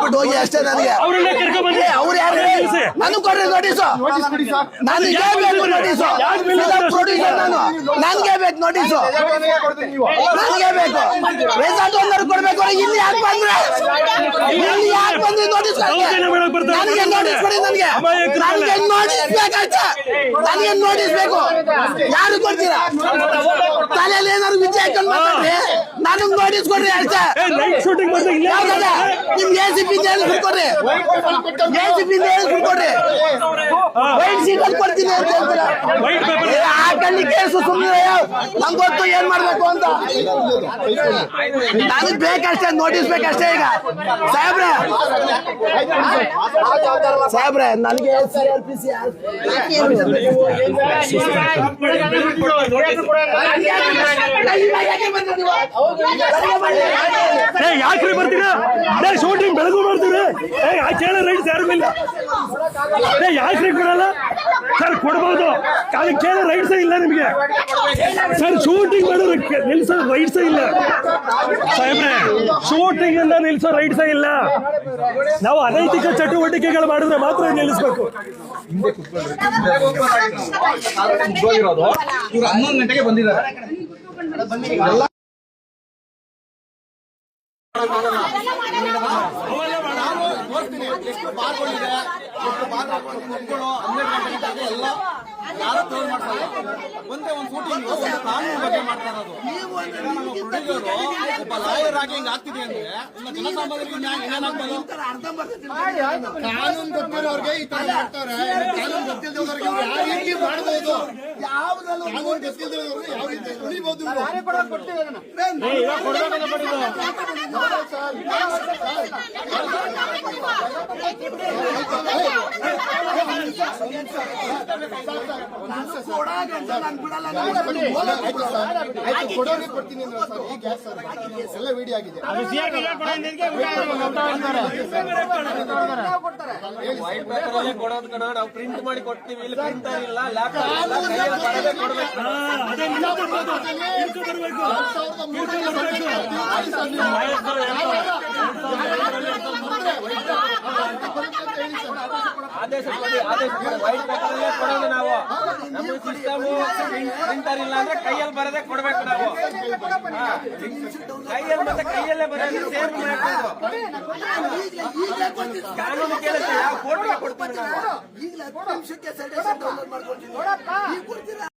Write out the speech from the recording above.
ಕೊಟ್ಬಿಟ್ಟು ಹೋಗಿ ಅಷ್ಟೇ ನನಗೆ. ಅವ್ರು ಯಾರು ನನಗೆ ಕೊಡ್ರಿ ನೋಟಿಸು, ನನಗೆ ಬೇಕು ನೋಟಿಸು. ಪ್ರೊಡ್ಯೂಸರ್ ನಾನು, ನನಗೆ ಬೇಕು ನೋಟಿಸು, ನನಗೆ ಬೇಕು. ರೆಸಾರ್ಟ್ ಓನರ್ ಕೊಡ್ಬೇಕು. ಇಲ್ಲಿ ಯಾಕೆ ಬಂದ್ರೆ, ಇಲ್ಲಿ ಯಾಕೆ ಬಂದ್ರಿ ನೋಟಿಸ್? ನನಗೆ ನೋಟಿಸ್ ಕೊಡಿ, ನನಗೆ ನನಗೆ ನೋಟಿಸ್ ಬೇಕಾಯ್ತಾ? ನನಗೆ ನೋಟಿಸ್ ಬೇಕು. ಯಾರು ಕೊಡ್ತೀರಾ? ತಲೆಯಲ್ಲಿ ಏನಾದ್ರು ವಿಜಯ ಹಾಕೊಂಡು ಮಾತಾಡ್ರಿ. ನನಗೆ ನೋಟಿಸ್ ಕೊಡ್ರಿ ಅಷ್ಟೇ. ನಿಮ್ಗೆ ACP ಕೊಡ್ರಿ, ACP ಕೊಡ್ರಿ. ವೈಟ್ ಸೀಟ್ ಅಲ್ಲಿ ಕೊಡ್ತೀನಿ ಅಂತ ಹೇಳ್ತೀರಾ? ಹಾಕಲ್ಲಿ ಕೇಸು ಸುಮ್ಮನೆ. ನಂಗೆ ಗೊತ್ತು ಏನ್ ಮಾಡ್ಬೇಕು ಅಂತ. ನನಗೆ ಬೇಕಷ್ಟೇ ನೋಟಿಸ್ ಬೇಕಷ್ಟೇ. ಈಗ ಸಾಹೇಬ್ರೆ ನನಗೆ CRPC ಯಾಕ್ರಿ ಬರ್ತೀರಾ? ಶೂಟಿಂಗ್ ಬೆಳಗು ಮಾಡ್ತೀರಿ. ಕೇಳ ರೈಟ್ಸ್ ಯಾರು ಇಲ್ಲ. ಯಾಕ್ರಿ ಕೊಡಲ್ಲ ಸರ್? ಕೊಡ್ಬೋದು, ಕಾಲಕ್ಕೆ ಕೇಳ ರೈಟ್ಸೇ ಇಲ್ಲ ನಿಮ್ಗೆ ಸರ್. ಶೂಟಿಂಗ್ ಮಾಡೋದಕ್ಕೆ ನಿಲ್ಸೋ ರೈಟ್ಸೇ ಇಲ್ಲ ಸಾಹೇಬ್ರೆ. ಶೂಟಿಂಗ್ ಅನ್ನ ನಿಲ್ಸೋ ರೈಟ್ಸೇ ಇಲ್ಲ. ನಾವು ಅನೈತಿಕ ಚಟುವಟಿಕೆಗಳು ಮಾಡಿದ್ರೆ ಮಾತ್ರ ನಿಲ್ಲಿಸ್ಬೇಕು. 11 ಗಂಟೆಗೆ ಬಂದಿದ್ದಾರೆ. ಎಷ್ಟು ಬಾರ್ಗಳಿದೆ, ಎಷ್ಟು ಬಾರ್ ಮಕ್ಕಳು 12 ಗಂಟೆ ಎಲ್ಲ ಯಾರು ಕ್ಲೋಸ್ ಮಾಡ್ತಾರೆ. ಒಂದೇ ಒಂದು ಶೂಟಿಂಗ್ ಒಂದು ಕಾನೂನು ಬಗ್ಗೆ ಮಾಡ್ತಾ ಇರೋದು. ಪ್ರೊಡ್ಯೂಸರು ಒಬ್ಬ ಲಾಯರ್ ಆಗಿ ಹಿಂಗ್ ಆಗ್ತಿದೆ ಅಂದ್ರೆ ಇನ್ನು ಜನಸಾಮಾನ್ಯರಿಗೆ ಏನಾಗ್ಬೋದು? ಕಾನೂನು ಗೊತ್ತಿರೋರಿಗೆ ಈ ತರ ಮಾಡ್ತಾರೆ. ಕಾನೂನು ಗೊತ್ತಿಲ್ಲದವ್ರಿಗೆ ಯಾವ ರೀತಿ ಮಾಡಬಹುದು? ಕಾನೂನು ಗೊತ್ತಿಲ್ಲದವ್ರಿಗೆ ಯಾವ ರೀತಿ ಉಳಿಬಹುದು? ಕೊಡೋರಿಗೆ ಕೊಡ್ತೀನಿ ಎಲ್ಲ ವಿಡಿಯೋ ಆಗಿದೆ. ವೈಟ್ ಪೇಪರ್ ಅಲ್ಲೇ ಕೊಡೋದು ಕಣ. ನಾವು ಪ್ರಿಂಟ್ ಮಾಡಿ ಕೊಡ್ತೀವಿ. ಇಲ್ಲಿ ಪ್ರಿಂಟರ್ ಇಲ್ಲ, ಲ್ಯಾಪ್ಟಾಪ್ ಕೊಡ್ಬೇಕು. ಆದೇಶ ಕೊಡಿ, ಆದೇಶ ಕೊಡಿ. ವೈಟ್ ಪೇಪರ್ ಅಲ್ಲೇ ಕೊಡೋದು ನಾವು. ನಮ್ಮ ಸಿಸ್ಟಮ್ ಪ್ರಿಂಟರ್ ಇಲ್ಲ ಅಂದ್ರೆ ಕೈಯಲ್ಲಿ ಬರದೆ ಕೊಡ್ಬೇಕು ನಾವು. ಕೈಯಲ್ಲಿ ಮತ್ತೆ ಕೈಯಲ್ಲೇ ಬರೋದು ಸೇಮ್ ಮಾಡ್ಬೇಕು. ಕಾನೂನು ಕೇಳುತ್ತೆ, ಯಾವ ಕೋರ್ಟ್ಗೆ ಕೊಡ್ತೀವಿ ನಾವು.